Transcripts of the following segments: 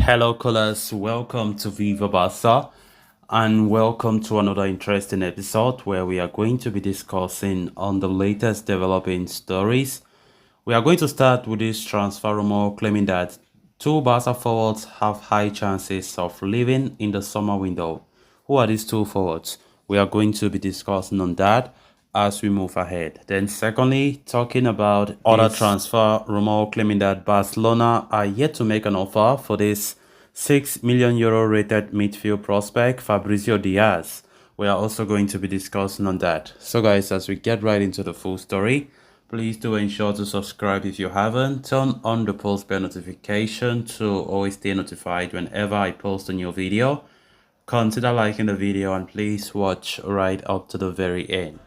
Hello, callers. Welcome to Viva Barca and welcome to another interesting episode where we are going to be discussing on the latest developing stories. We are going to start with this transfer rumor claiming that two Barca forwards have high chances of leaving in the summer window. Who are these two forwards? We are going to be discussing on that as we move ahead. Then secondly, talking about other transfer rumor claiming that Barcelona are yet to make an offer for this 6 million euro rated midfield prospect Fabrizio Diaz. We are also going to be discussing on that. So guys, as we get right into the full story, please do ensure to subscribe if you haven't. Turn on the post bell notification to always stay notified whenever I post a new video. Consider liking the video and please watch right up to the very end.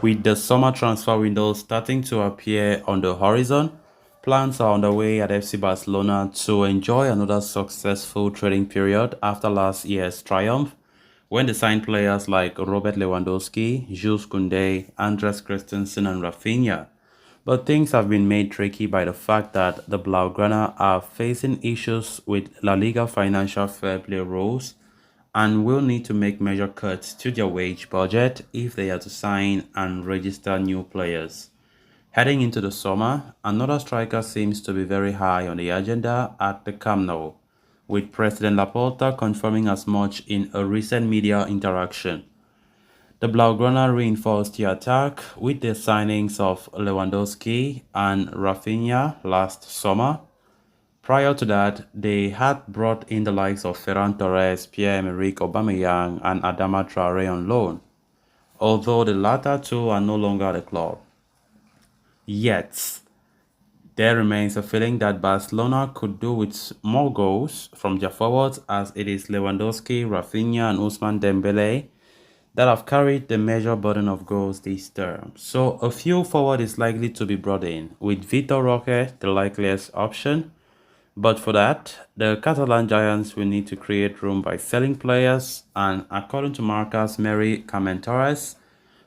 With the summer transfer window starting to appear on the horizon, plans are underway at FC Barcelona to enjoy another successful trading period after last year's triumph, when they signed players like Robert Lewandowski, Jules Koundé, Andres Christensen and Rafinha. But things have been made tricky by the fact that the Blaugrana are facing issues with La Liga financial fair play rules and will need to make major cuts to their wage budget if they are to sign and register new players. Heading into the summer, another striker seems to be very high on the agenda at the Camp Nou, with President Laporta confirming as much in a recent media interaction. The Blaugrana reinforced the attack with the signings of Lewandowski and Rafinha last summer. Prior to that, they had brought in the likes of Ferran Torres, Pierre-Emerick Aubameyang and Adama Traoré on loan, although the latter two are no longer at the club. Yet, there remains a feeling that Barcelona could do with more goals from their forwards, as it is Lewandowski, Rafinha and Ousmane Dembele that have carried the major burden of goals this term. So a few forward is likely to be brought in, with Vitor Roque the likeliest option. But for that, the Catalan Giants will need to create room by selling players, and according to Marcus Mary Torres,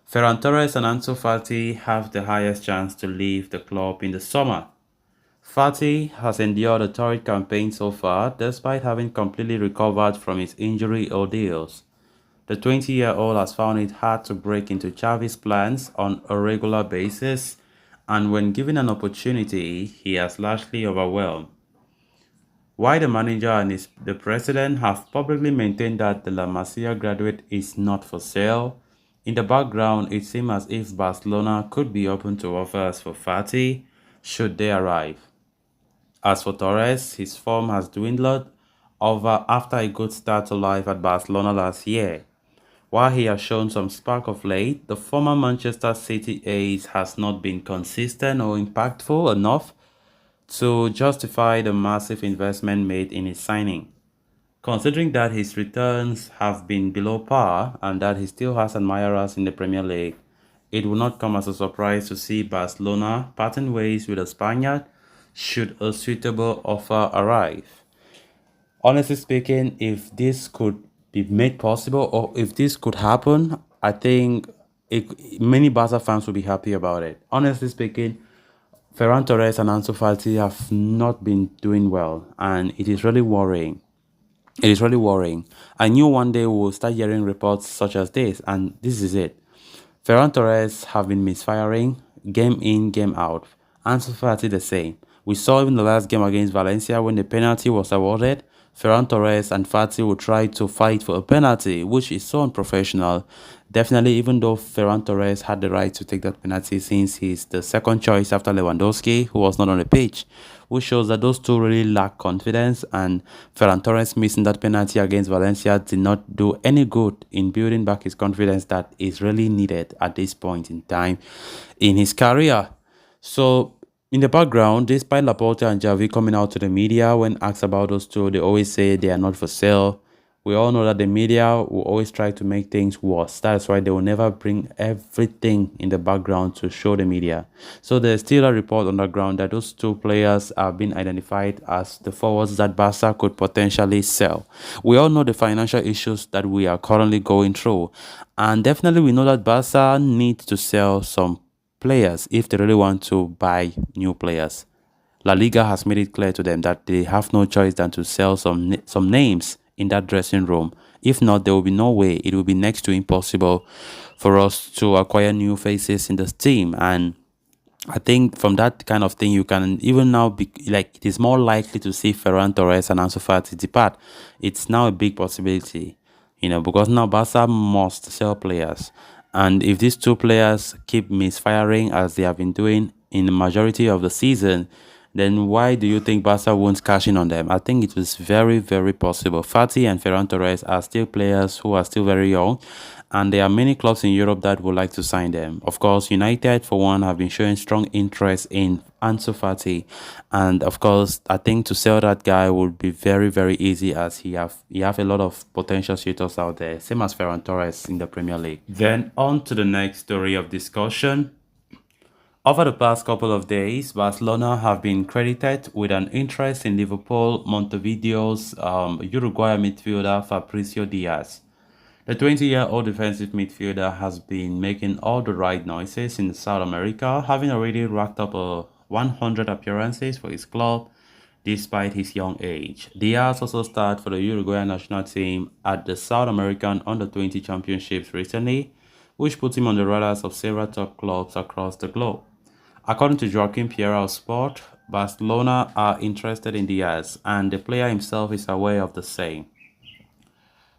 Ferran Torres and Ansu Fati have the highest chance to leave the club in the summer. Fati has endured a torrid campaign so far despite having completely recovered from his injury ordeals. The 20-year-old has found it hard to break into Xavi's plans on a regular basis, and when given an opportunity, he has largely overwhelmed. While the manager and the president have publicly maintained that the La Masia graduate is not for sale, in the background it seems as if Barcelona could be open to offers for Fati should they arrive. As for Torres, his form has dwindled over after a good start to life at Barcelona last year. While he has shown some spark of late, the former Manchester City ace has not been consistent or impactful enough to justify the massive investment made in his signing. Considering that his returns have been below par and that he still has admirers in the Premier League, it will not come as a surprise to see Barcelona parting ways with a Spaniard should a suitable offer arrive. Honestly speaking, if this could be made possible or if this could happen, I think many Barca fans will be happy about it. Honestly speaking, Ferran Torres and Ansu Fati have not been doing well, and it is really worrying. It is really worrying. I knew one day we will start hearing reports such as this, and this is it. Ferran Torres have been misfiring, game in, game out. Ansu Fati the same. We saw even the last game against Valencia when the penalty was awarded. Ferran Torres and Fati will try to fight for a penalty, which is so unprofessional. Definitely, even though Ferran Torres had the right to take that penalty since he's the second choice after Lewandowski, who was not on the pitch, which shows that those two really lack confidence, and Ferran Torres missing that penalty against Valencia did not do any good in building back his confidence that is really needed at this point in time in his career. So, in the background, despite Laporta and Xavi coming out to the media when asked about those two, they always say they are not for sale. We all know that the media will always try to make things worse. That's why they will never bring everything in the background to show the media. So there's still a report on the ground that those two players have been identified as the forwards that Barca could potentially sell. We all know the financial issues that we are currently going through. And definitely we know that Barca needs to sell some players if they really want to buy new players. La Liga has made it clear to them that they have no choice than to sell some names in that dressing room. If not, there will be no way. It will be next to impossible for us to acquire new faces in this team. And I think from that kind of thing, you can even now be like, it is more likely to see Ferran Torres and Ansu Fati depart. It's now a big possibility, because now Barca must sell players. And if these two players keep misfiring as they have been doing in the majority of the season, then why do you think Barca won't cash in on them? I think it was very, very possible. Fati and Ferran Torres are still players who are still very young, and there are many clubs in Europe that would like to sign them. Of course, United, for one, have been showing strong interest in Ansu Fati, and of course, I think to sell that guy would be very, very easy, as he have a lot of potential suitors out there, same as Ferran Torres in the Premier League. Then on to the next story of discussion. Over the past couple of days, Barcelona have been credited with an interest in Liverpool Montevideo's Uruguayan midfielder Fabricio Diaz. The 20-year-old defensive midfielder has been making all the right noises in South America, having already racked up 100 appearances for his club despite his young age. Diaz also starred for the Uruguayan national team at the South American Under-20 Championships recently, which put him on the radars of several top clubs across the globe. According to Joaquim Pereira of Sport, Barcelona are interested in Diaz, and the player himself is aware of the same.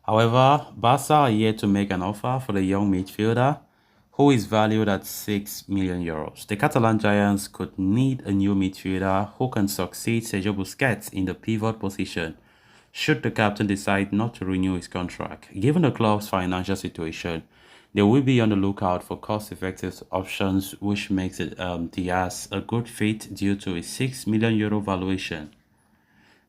However, Barca are yet to make an offer for the young midfielder, who is valued at €6 million. The Catalan Giants could need a new midfielder who can succeed Sergio Busquets in the pivot position, should the captain decide not to renew his contract. Given the club's financial situation, they will be on the lookout for cost-effective options, which makes Diaz a good fit due to a €6 million valuation.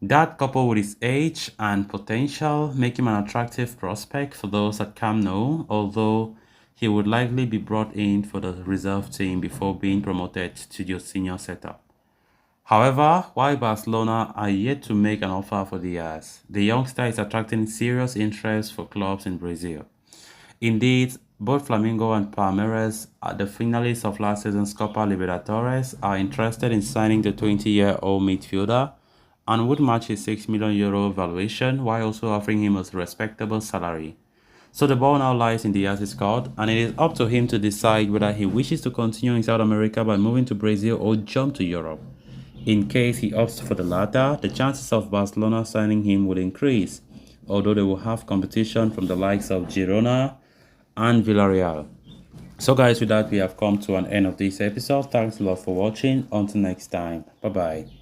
That, coupled with his age and potential, make him an attractive prospect for those at Camp Nou, although he would likely be brought in for the reserve team before being promoted to the senior setup. However, while Barcelona are yet to make an offer for Diaz, the youngster is attracting serious interest for clubs in Brazil. Indeed, both Flamengo and Palmeiras, the finalists of last season's Copa Libertadores, are interested in signing the 20-year-old midfielder and would match his €6 million valuation while also offering him a respectable salary. So the ball now lies in Diaz's court, and it is up to him to decide whether he wishes to continue in South America by moving to Brazil or jump to Europe. In case he opts for the latter, the chances of Barcelona signing him would increase, although they will have competition from the likes of Girona and Villarreal. So guys, with that, we have come to an end of this episode. Thanks a lot for watching. Until next time, bye bye.